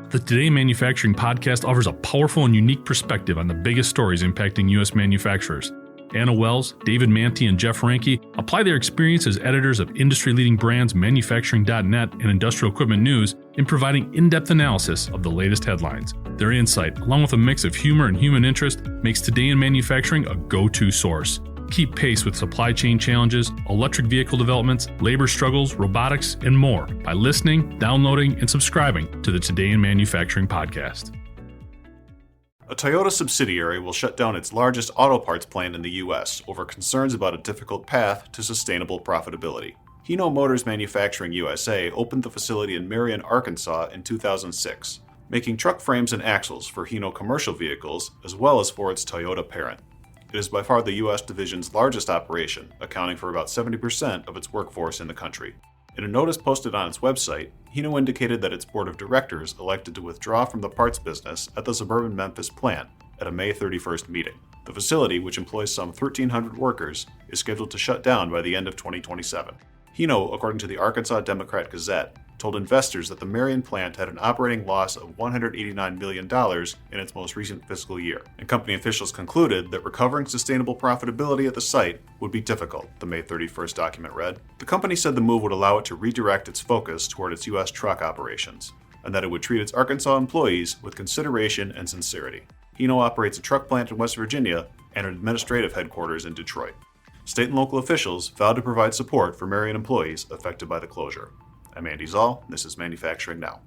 The Today in Manufacturing podcast offers a powerful and unique perspective on the biggest stories impacting U.S. manufacturers. Anna Wells, David Manty, and Jeff Ranke apply their experience as editors of industry-leading brands Manufacturing.net and Industrial Equipment News in providing in-depth analysis of the latest headlines. Their insight, along with a mix of humor and human interest, makes Today in Manufacturing a go-to source. Keep pace with supply chain challenges, electric vehicle developments, labor struggles, robotics, and more by listening, downloading, and subscribing to the Today in Manufacturing podcast. A Toyota subsidiary will shut down its largest auto parts plant in the U.S. over concerns about a difficult path to sustainable profitability. Hino Motors Manufacturing USA opened the facility in Marion, Arkansas in 2006, making truck frames and axles for Hino commercial vehicles as well as for its Toyota parent. It is by far the U.S. division's largest operation, accounting for about 70% of its workforce in the country. In a notice posted on its website, Hino indicated that its board of directors elected to withdraw from the parts business at the suburban Memphis plant at a May 31st meeting. The facility, which employs some 1,300 workers, is scheduled to shut down by the end of 2027. Hino, according to the Arkansas Democrat Gazette, told investors that the Marion plant had an operating loss of $189 million in its most recent fiscal year, and company officials concluded that recovering sustainable profitability at the site would be difficult, the May 31st document read. The company said the move would allow it to redirect its focus toward its U.S. truck operations, and that it would treat its Arkansas employees with consideration and sincerity. Hino operates a truck plant in West Virginia and an administrative headquarters in Detroit. State and local officials vowed to provide support for Marion employees affected by the closure. I'm Andy Zoll, and this is Manufacturing Now.